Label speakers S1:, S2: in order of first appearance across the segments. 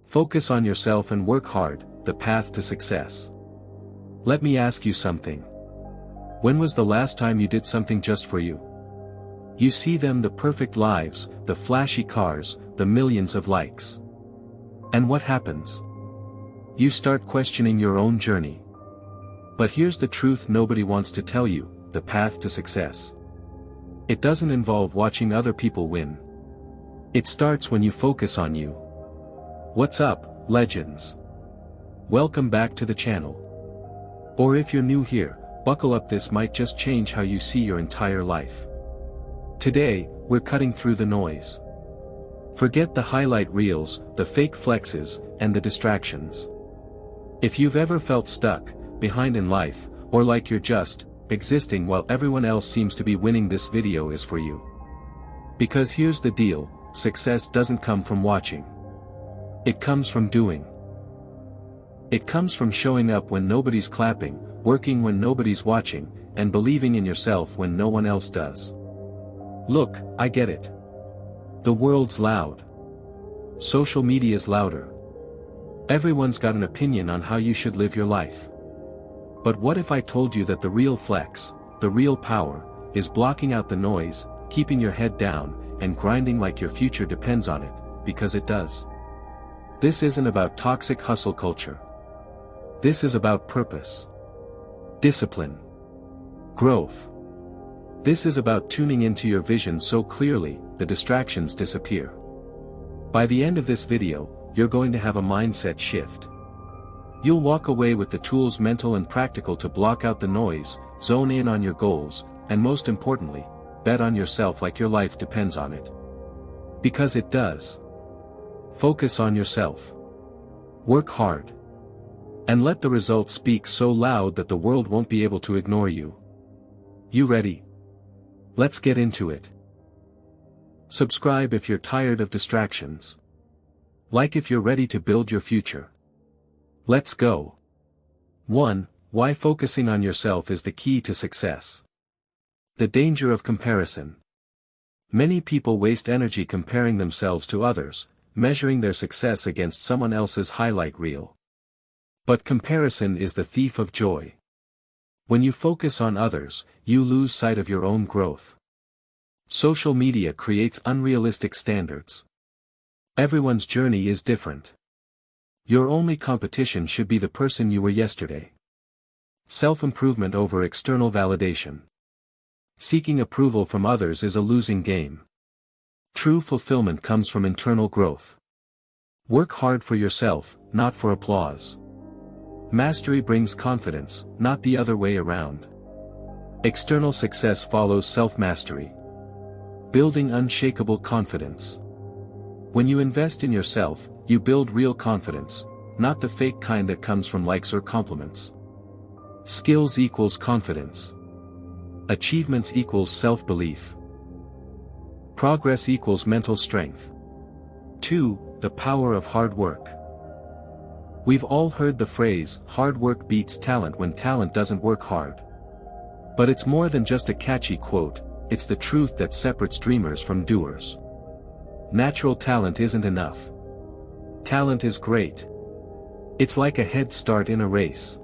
S1: Focus on yourself and work hard, the path to success. Let me ask you something. When was the last time you did something just for you? You see them, the perfect lives, the flashy cars, the millions of likes. And what happens? You start questioning your own journey. But here's the truth nobody wants to tell you, the path to success. It doesn't involve watching other people win. It starts when you focus on you. What's up, legends? Welcome back to the channel. Or if you're new here, buckle up, this might just change how you see your entire life. Today, we're cutting through the noise. Forget the highlight reels, the fake flexes, and the distractions. If you've ever felt stuck, behind in life, or like you're just existing while everyone else seems to be winning, this video is for you. Because here's the deal, success doesn't come from watching. It comes from doing. It comes from showing up when nobody's clapping, working when nobody's watching, and believing in yourself when no one else does. Look, I get it. The world's loud. Social media's louder. Everyone's got an opinion on how you should live your life. But what if I told you that the real flex, the real power, is blocking out the noise, keeping your head down, and grinding like your future depends on it, because it does. This isn't about toxic hustle culture. This is about purpose. Discipline. Growth. This is about tuning into your vision so clearly, the distractions disappear. By the end of this video, you're going to have a mindset shift. You'll walk away with the tools, mental and practical, to block out the noise, zone in on your goals, and most importantly, bet on yourself like your life depends on it. Because it does. Focus on yourself. Work hard. And let the results speak so loud that the world won't be able to ignore you. You ready? Let's get into it. Subscribe if you're tired of distractions. Like if you're ready to build your future. Let's go. 1. Why focusing on yourself is the key to success. The danger of comparison. Many people waste energy comparing themselves to others, measuring their success against someone else's highlight reel. But comparison is the thief of joy. When you focus on others, you lose sight of your own growth. Social media creates unrealistic standards. Everyone's journey is different. Your only competition should be the person you were yesterday. Self-improvement over external validation. Seeking approval from others is a losing game. True fulfillment comes from internal growth. Work hard for yourself, not for applause. Mastery brings confidence, not the other way around. External success follows self-mastery. Building unshakable confidence. When you invest in yourself, you build real confidence, not the fake kind that comes from likes or compliments. Skills equals confidence. Achievements equals self-belief. Progress equals mental strength. 2. The power of hard work. We've all heard the phrase, hard work beats talent, when talent doesn't work hard. But it's more than just a catchy quote, it's the truth that separates dreamers from doers. Natural talent isn't enough. Talent is great. It's like a head start in a race.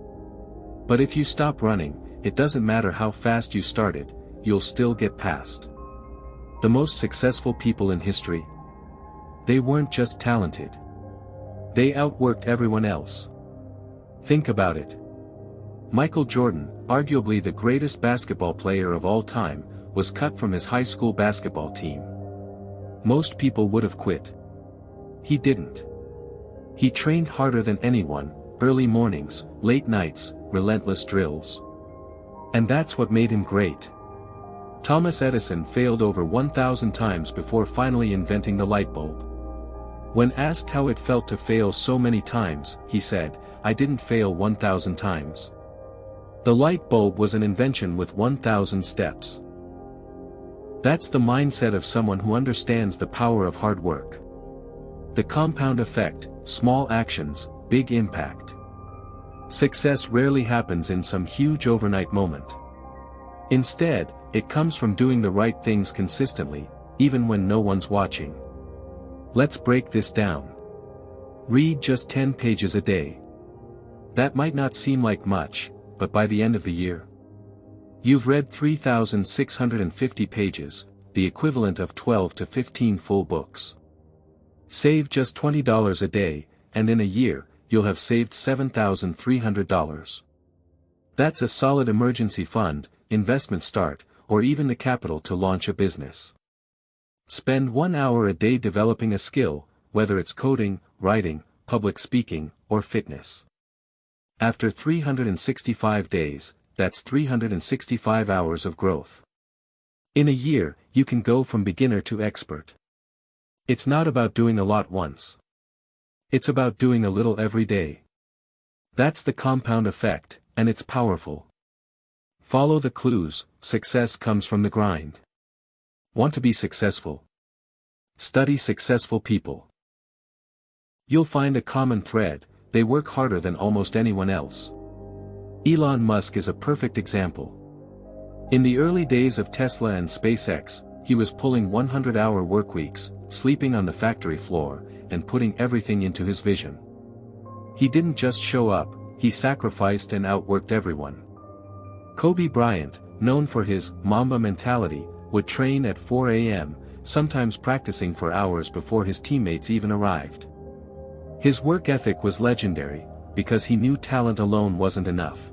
S1: But if you stop running, it doesn't matter how fast you started, you'll still get past. The most successful people in history, they weren't just talented. They outworked everyone else. Think about it. Michael Jordan, arguably the greatest basketball player of all time, was cut from his high school basketball team. Most people would have quit. He didn't. He trained harder than anyone, early mornings, late nights, relentless drills. And that's what made him great. Thomas Edison failed over 1,000 times before finally inventing the light bulb. When asked how it felt to fail so many times, he said, "I didn't fail 1,000 times. The light bulb was an invention with 1,000 steps." That's the mindset of someone who understands the power of hard work. The compound effect, small actions, big impact. Success rarely happens in some huge overnight moment. Instead, it comes from doing the right things consistently, even when no one's watching. Let's break this down. Read just 10 pages a day. That might not seem like much, but by the end of the year, you've read 3,650 pages, the equivalent of 12 to 15 full books. Save just $20 a day, and in a year, you'll have saved $7,300. That's a solid emergency fund, investment start, or even the capital to launch a business. Spend 1 hour a day developing a skill, whether it's coding, writing, public speaking, or fitness. After 365 days, that's 365 hours of growth. In a year, you can go from beginner to expert. It's not about doing a lot once. It's about doing a little every day. That's the compound effect, and it's powerful. Follow the clues. Success comes from the grind. Want to be successful? Study successful people. You'll find a common thread: they work harder than almost anyone else. Elon Musk is a perfect example. In the early days of Tesla and SpaceX, he was pulling 100-hour workweeks, sleeping on the factory floor, and putting everything into his vision. He didn't just show up, he sacrificed and outworked everyone. Kobe Bryant, known for his Mamba mentality, would train at 4 a.m., sometimes practicing for hours before his teammates even arrived. His work ethic was legendary, because he knew talent alone wasn't enough.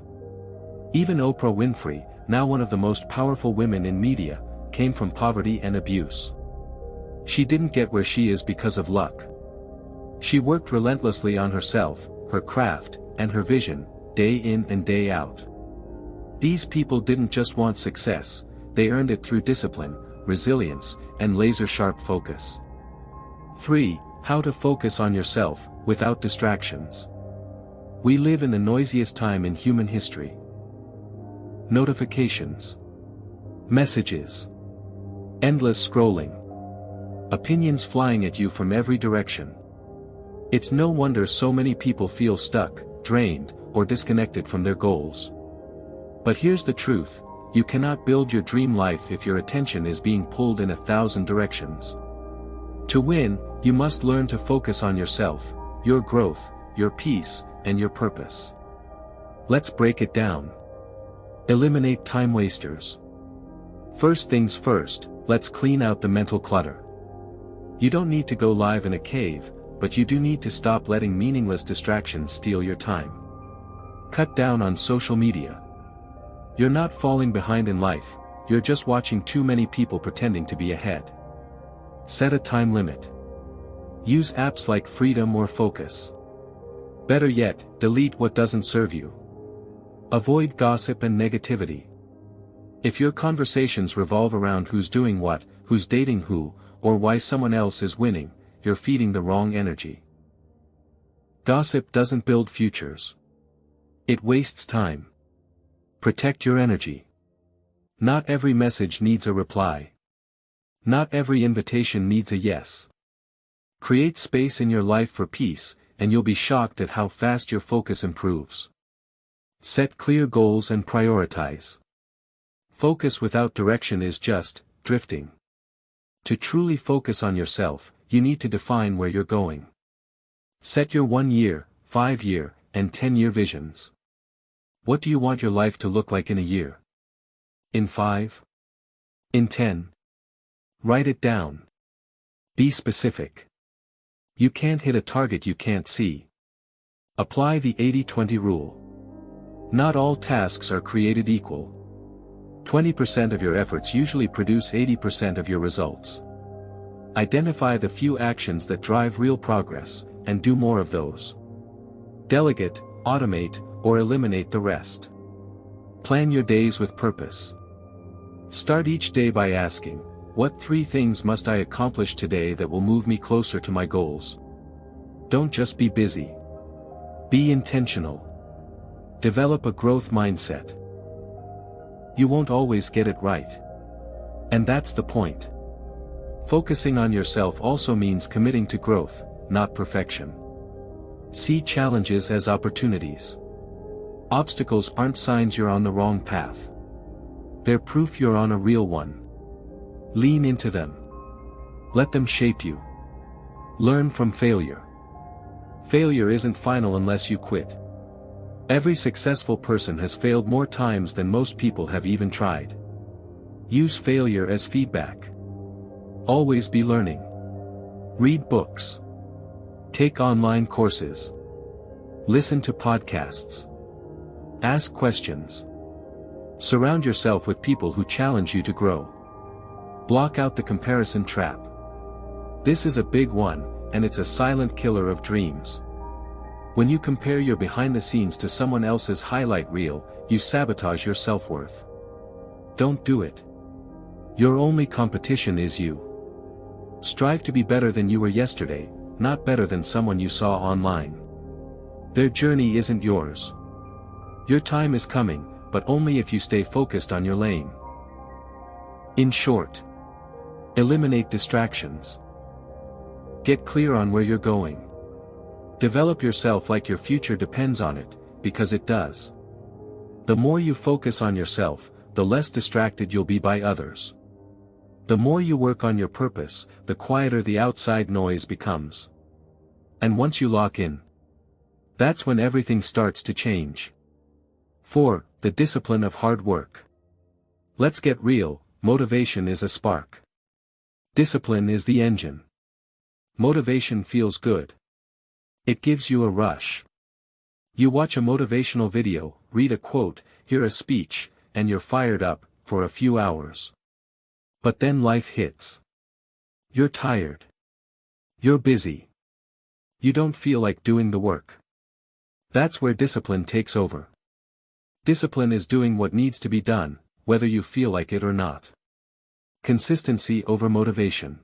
S1: Even Oprah Winfrey, now one of the most powerful women in media, came from poverty and abuse. She didn't get where she is because of luck. She worked relentlessly on herself, her craft, and her vision, day in and day out. These people didn't just want success, they earned it through discipline, resilience, and laser-sharp focus. 3. How to focus on yourself, without distractions. We live in the noisiest time in human history. Notifications. Messages. Endless scrolling. Opinions flying at you from every direction. It's no wonder so many people feel stuck, drained, or disconnected from their goals. But here's the truth: you cannot build your dream life if your attention is being pulled in 1,000 directions. To win, you must learn to focus on yourself, your growth, your peace, and your purpose. Let's break it down. Eliminate time wasters. First things first, let's clean out the mental clutter. You don't need to go live in a cave, but you do need to stop letting meaningless distractions steal your time. Cut down on social media. You're not falling behind in life, you're just watching too many people pretending to be ahead. Set a time limit. Use apps like Freedom or Focus. Better yet, delete what doesn't serve you. Avoid gossip and negativity. If your conversations revolve around who's doing what, who's dating who, or why someone else is winning, you're feeding the wrong energy. Gossip doesn't build futures. It wastes time. Protect your energy. Not every message needs a reply. Not every invitation needs a yes. Create space in your life for peace, and you'll be shocked at how fast your focus improves. Set clear goals and prioritize. Focus without direction is just drifting. To truly focus on yourself, you need to define where you're going. Set your 1-year, 5-year, and 10-year visions. What do you want your life to look like in a year? In 5? In 10? Write it down. Be specific. You can't hit a target you can't see. Apply the 80-20 rule. Not all tasks are created equal. 20% of your efforts usually produce 80% of your results. Identify the few actions that drive real progress, and do more of those. Delegate, automate, or eliminate the rest. Plan your days with purpose. Start each day by asking, what 3 things must I accomplish today that will move me closer to my goals? Don't just be busy. Be intentional. Develop a growth mindset. You won't always get it right. And that's the point. Focusing on yourself also means committing to growth, not perfection. See challenges as opportunities. Obstacles aren't signs you're on the wrong path. They're proof you're on a real one. Lean into them. Let them shape you. Learn from failure. Failure isn't final unless you quit. Every successful person has failed more times than most people have even tried. Use failure as feedback. Always be learning. Read books. Take online courses. Listen to podcasts. Ask questions. Surround yourself with people who challenge you to grow. Block out the comparison trap. This is a big one, and it's a silent killer of dreams. When you compare your behind the scenes to someone else's highlight reel, you sabotage your self-worth. Don't do it. Your only competition is you. Strive to be better than you were yesterday, not better than someone you saw online. Their journey isn't yours. Your time is coming, but only if you stay focused on your lane. In short, eliminate distractions. Get clear on where you're going. Develop yourself like your future depends on it, because it does. The more you focus on yourself, the less distracted you'll be by others. The more you work on your purpose, the quieter the outside noise becomes. And once you lock in, that's when everything starts to change. 4. The discipline of hard work. Let's get real, motivation is a spark. Discipline is the engine. Motivation feels good. It gives you a rush. You watch a motivational video, read a quote, hear a speech, and you're fired up, for a few hours. But then life hits. You're tired. You're busy. You don't feel like doing the work. That's where discipline takes over. Discipline is doing what needs to be done, whether you feel like it or not. Consistency over motivation.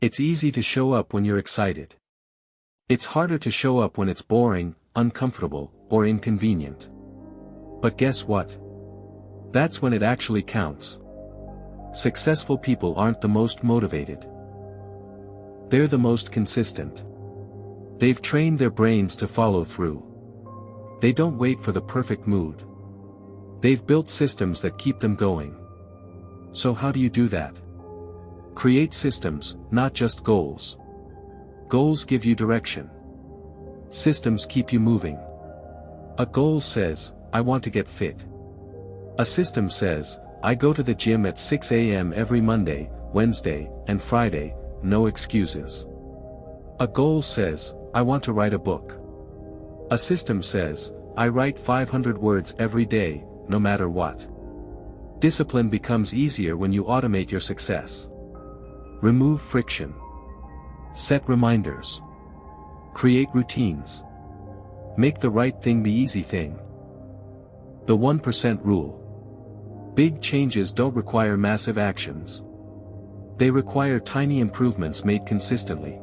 S1: It's easy to show up when you're excited. It's harder to show up when it's boring, uncomfortable, or inconvenient. But guess what? That's when it actually counts. Successful people aren't the most motivated. They're the most consistent. They've trained their brains to follow through. They don't wait for the perfect mood. They've built systems that keep them going. So how do you do that? Create systems, not just goals. Goals give you direction. Systems keep you moving. A goal says, I want to get fit. A system says, I go to the gym at 6 a.m. every Monday, Wednesday, and Friday, no excuses. A goal says, I want to write a book. A system says, I write 500 words every day, no matter what. Discipline becomes easier when you automate your success. Remove friction. Set reminders. Create routines. Make the right thing the easy thing. The 1% rule. Big changes don't require massive actions. They require tiny improvements made consistently.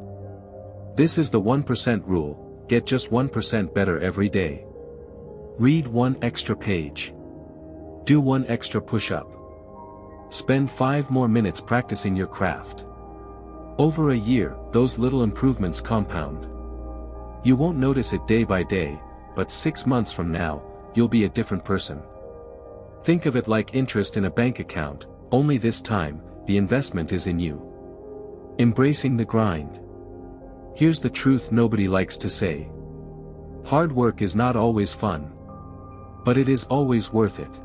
S1: This is the 1% rule, get just 1% better every day. Read 1 extra page. Do 1 extra push-up. Spend 5 more minutes practicing your craft. Over a year, those little improvements compound. You won't notice it day by day, but 6 months from now, you'll be a different person. Think of it like interest in a bank account, only this time, the investment is in you. Embracing the grind. Here's the truth nobody likes to say. Hard work is not always fun. But it is always worth it.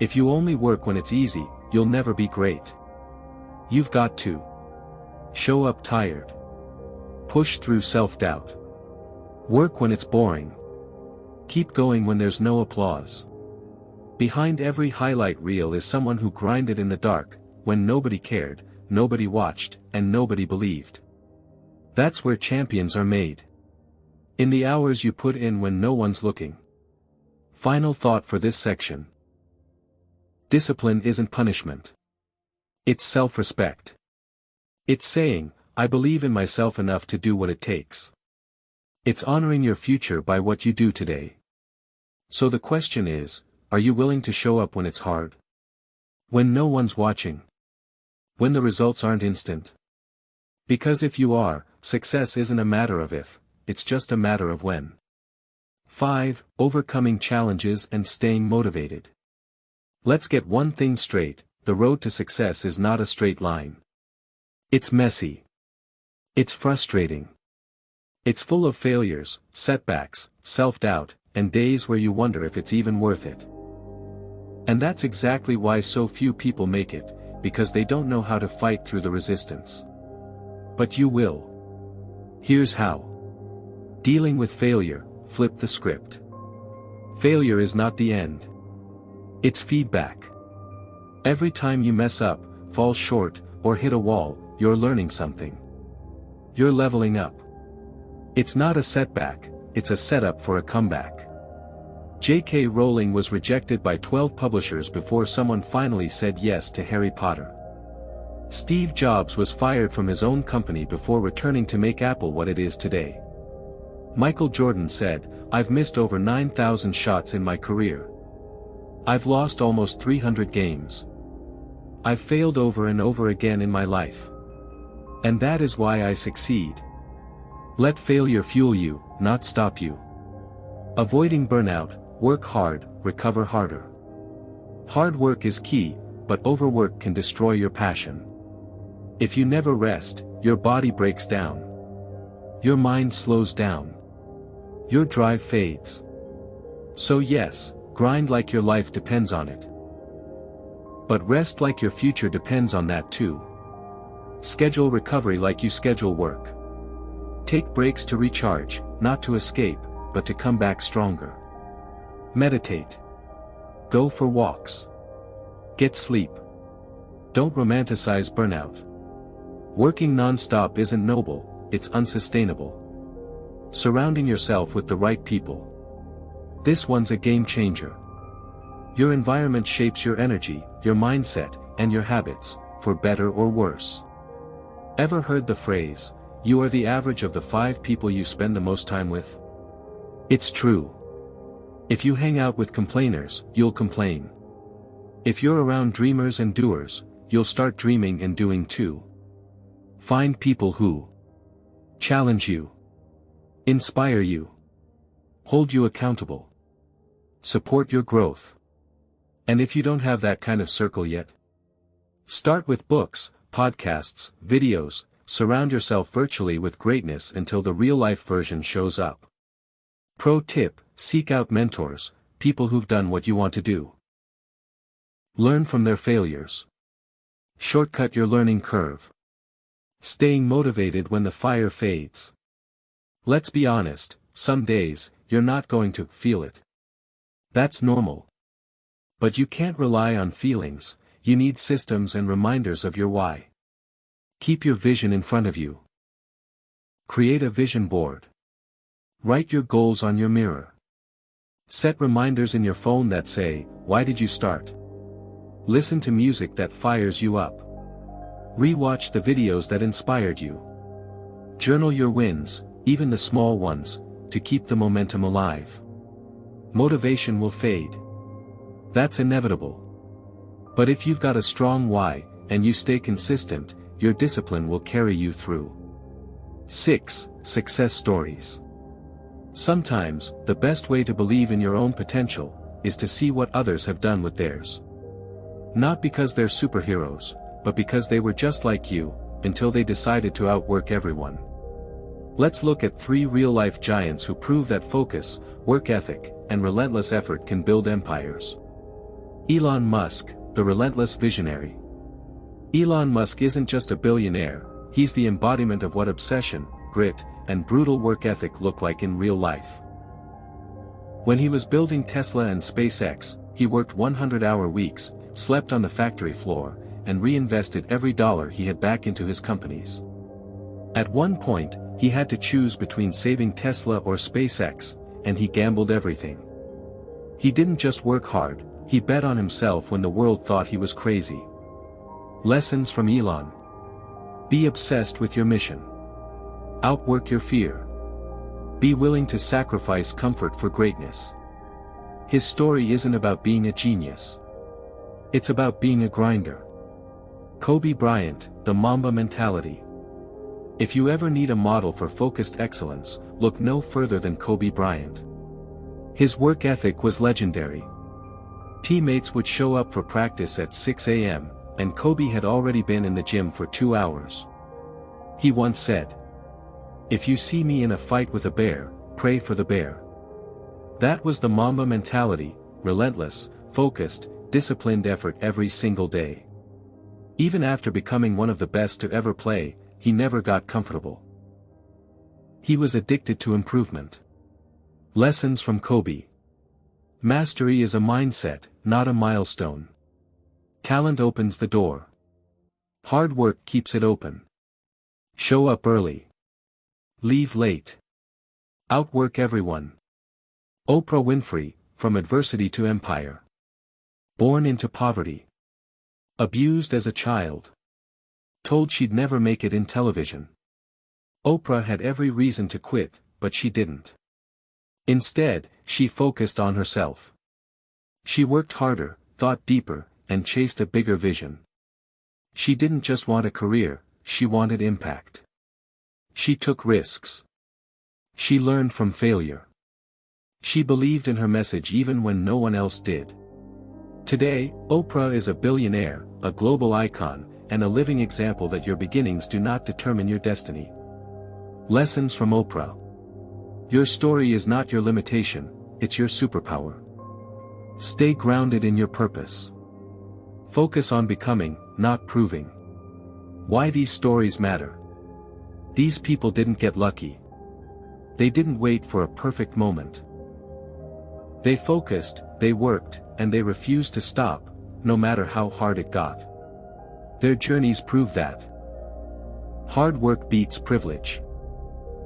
S1: If you only work when it's easy, you'll never be great. You've got to show up tired. Push through self-doubt. Work when it's boring. Keep going when there's no applause. Behind every highlight reel is someone who grinded in the dark, when nobody cared, nobody watched, and nobody believed. That's where champions are made. In the hours you put in when no one's looking. Final thought for this section. Discipline isn't punishment. It's self-respect. It's saying, I believe in myself enough to do what it takes. It's honoring your future by what you do today. So the question is, are you willing to show up when it's hard? When no one's watching? When the results aren't instant? Because if you are, success isn't a matter of if, it's just a matter of when. 5. Overcoming challenges and staying motivated. Let's get one thing straight, the road to success is not a straight line. It's messy. It's frustrating. It's full of failures, setbacks, self-doubt, and days where you wonder if it's even worth it. And that's exactly why so few people make it, because they don't know how to fight through the resistance. But you will. Here's how. Dealing with failure, flip the script. Failure is not the end. It's feedback. Every time you mess up, fall short, or hit a wall, you're learning something. You're leveling up. It's not a setback, it's a setup for a comeback. J.K. Rowling was rejected by 12 publishers before someone finally said yes to Harry Potter. Steve Jobs was fired from his own company before returning to make Apple what it is today. Michael Jordan said, "I've missed over 9,000 shots in my career. I've lost almost 300 games. I've failed over and over again in my life. And that is why I succeed." Let failure fuel you, not stop you. Avoiding burnout, work hard, recover harder. Hard work is key, but overwork can destroy your passion. If you never rest, your body breaks down. Your mind slows down. Your drive fades. So yes, grind like your life depends on it. But rest like your future depends on that too. Schedule recovery like you schedule work. Take breaks to recharge, not to escape, but to come back stronger. Meditate. Go for walks. Get sleep. Don't romanticize burnout. Working non-stop isn't noble, it's unsustainable. Surrounding yourself with the right people. This one's a game changer. Your environment shapes your energy, your mindset, and your habits, for better or worse. Ever heard the phrase, "You are the average of the 5 people you spend the most time with"? It's true. If you hang out with complainers, you'll complain. If you're around dreamers and doers, you'll start dreaming and doing too. Find people who challenge you, inspire you, hold you accountable, support your growth. And if you don't have that kind of circle yet, start with books, podcasts, videos. Surround yourself virtually with greatness until the real-life version shows up. Pro tip, seek out mentors, people who've done what you want to do. Learn from their failures. Shortcut your learning curve. Staying motivated when the fire fades. Let's be honest, some days, you're not going to feel it. That's normal. But you can't rely on feelings, you need systems and reminders of your why. Keep your vision in front of you. Create a vision board. Write your goals on your mirror. Set reminders in your phone that say, "Why did you start?" Listen to music that fires you up. Rewatch the videos that inspired you. Journal your wins, even the small ones, to keep the momentum alive. Motivation will fade. That's inevitable. But if you've got a strong why, and you stay consistent, your discipline will carry you through. 6. Success stories. Sometimes, the best way to believe in your own potential, is to see what others have done with theirs. Not because they're superheroes, but because they were just like you, until they decided to outwork everyone. Let's look at 3 real-life giants who prove that focus, work ethic, and relentless effort can build empires. Elon Musk, the relentless visionary. Elon Musk isn't just a billionaire, he's the embodiment of what obsession, grit, and brutal work ethic look like in real life. When he was building Tesla and SpaceX, he worked 100-hour weeks, slept on the factory floor, and reinvested every dollar he had back into his companies. At one point, he had to choose between saving Tesla or SpaceX, and he gambled everything. He didn't just work hard, he bet on himself when the world thought he was crazy. Lessons from Elon. Be obsessed with your mission. Outwork your fear. Be willing to sacrifice comfort for greatness. His story isn't about being a genius. It's about being a grinder. Kobe Bryant, the Mamba mentality. If you ever need a model for focused excellence, look no further than Kobe Bryant. His work ethic was legendary. Teammates would show up for practice at 6 a.m., and Kobe had already been in the gym for 2 hours. He once said, If you see me in a fight with a bear, pray for the bear. That was the Mamba mentality, relentless, focused, disciplined effort every single day. Even after becoming one of the best to ever play, he never got comfortable. He was addicted to improvement. Lessons from Kobe. Mastery is a mindset, not a milestone. Talent opens the door. Hard work keeps it open. Show up early. Leave late. Outwork everyone. Oprah Winfrey, from adversity to empire. Born into poverty. Abused as a child. Told she'd never make it in television. Oprah had every reason to quit, but she didn't. Instead, she focused on herself. She worked harder, thought deeper, and chased a bigger vision. She didn't just want a career, she wanted impact. She took risks. She learned from failure. She believed in her message even when no one else did. Today, Oprah is a billionaire, a global icon, and a living example that your beginnings do not determine your destiny. Lessons from Oprah. Your story is not your limitation, it's your superpower. Stay grounded in your purpose. Focus on becoming, not proving. Why these stories matter. These people didn't get lucky. They didn't wait for a perfect moment. They focused, they worked, and they refused to stop, no matter how hard it got. Their journeys prove that. Hard work beats privilege.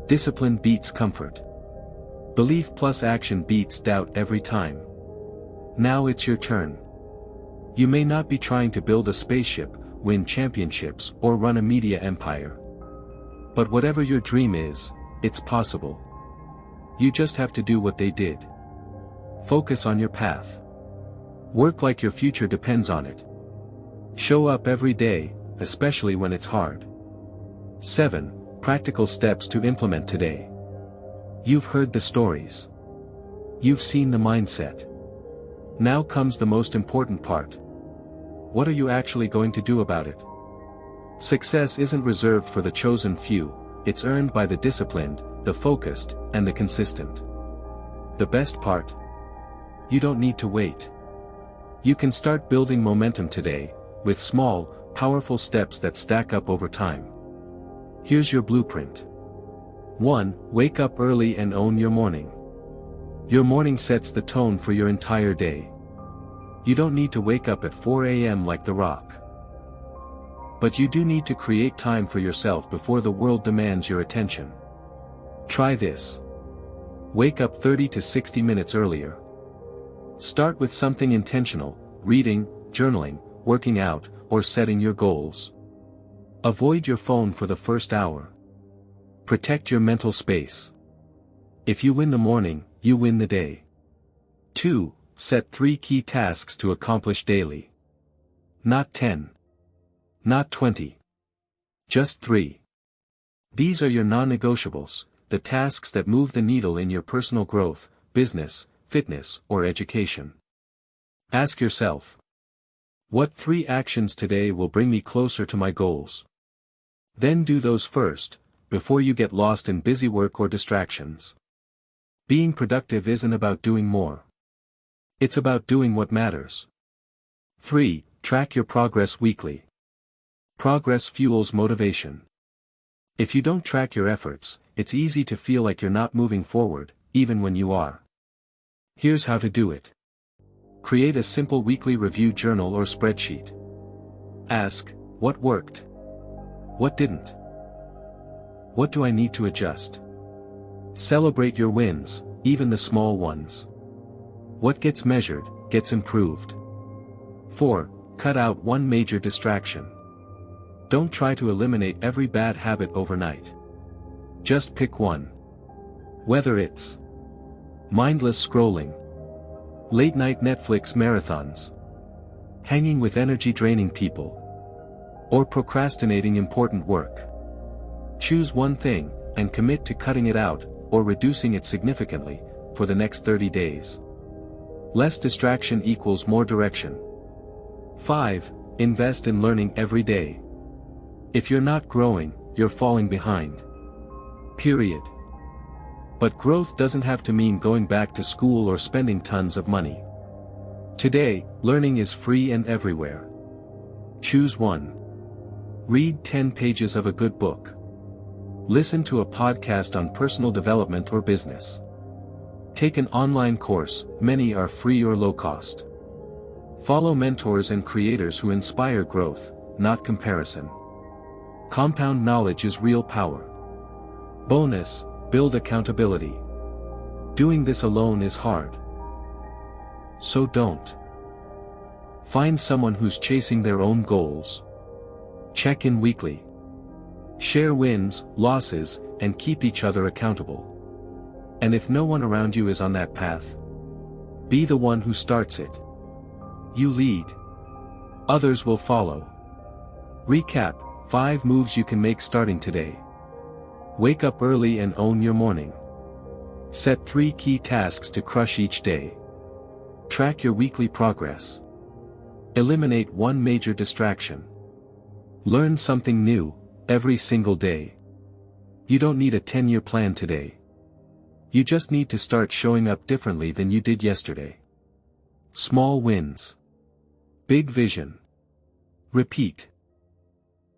S1: Discipline beats comfort. Belief plus action beats doubt every time. Now it's your turn. You may not be trying to build a spaceship, win championships, or run a media empire. But whatever your dream is, it's possible. You just have to do what they did. Focus on your path. Work like your future depends on it. Show up every day, especially when it's hard. 7. Practical steps to implement today. You've heard the stories. You've seen the mindset. Now comes the most important part. What are you actually going to do about it? Success isn't reserved for the chosen few, it's earned by the disciplined, the focused, and the consistent. The best part? You don't need to wait. You can start building momentum today, with small, powerful steps that stack up over time. Here's your blueprint. 1. Wake up early and own your morning. Your morning sets the tone for your entire day. You don't need to wake up at 4 a.m. like The Rock. But you do need to create time for yourself before the world demands your attention. Try this. Wake up 30 to 60 minutes earlier. Start with something intentional, reading, journaling, working out, or setting your goals. Avoid your phone for the first hour. Protect your mental space. If you win the morning, you win the day. 2. Set 3 key tasks to accomplish daily. Not 10. Not 20. Just 3. These are your non-negotiables, the tasks that move the needle in your personal growth, business, fitness, or education. Ask yourself, what 3 actions today will bring me closer to my goals? Then do those first, before you get lost in busy work or distractions. Being productive isn't about doing more. It's about doing what matters. 3. Track your progress weekly. Progress fuels motivation. If you don't track your efforts, it's easy to feel like you're not moving forward, even when you are. Here's how to do it. Create a simple weekly review journal or spreadsheet. Ask, what worked? What didn't? What do I need to adjust? Celebrate your wins, even the small ones. What gets measured, gets improved. 4. Cut out one major distraction. Don't try to eliminate every bad habit overnight. Just pick one. Whether it's mindless scrolling, late-night Netflix marathons, hanging with energy-draining people, or procrastinating important work. Choose one thing, and commit to cutting it out, or reducing it significantly, for the next 30 days. Less distraction equals more direction. 5. Invest in learning every day. If you're not growing, you're falling behind. Period. But growth doesn't have to mean going back to school or spending tons of money. Today, learning is free and everywhere. Choose one. Read 10 pages of a good book. Listen to a podcast on personal development or business. Take an online course, many are free or low cost. Follow mentors and creators who inspire growth, not comparison. Compound knowledge is real power. Bonus, build accountability. Doing this alone is hard. So don't. Find someone who's chasing their own goals. Check in weekly. Share wins, losses, and keep each other accountable. And if no one around you is on that path, be the one who starts it. You lead. Others will follow. Recap: 5 moves you can make starting today. Wake up early and own your morning. Set 3 key tasks to crush each day. Track your weekly progress. Eliminate one major distraction. Learn something new, every single day. You don't need a 10-year plan today. You just need to start showing up differently than you did yesterday. Small wins. Big vision. Repeat.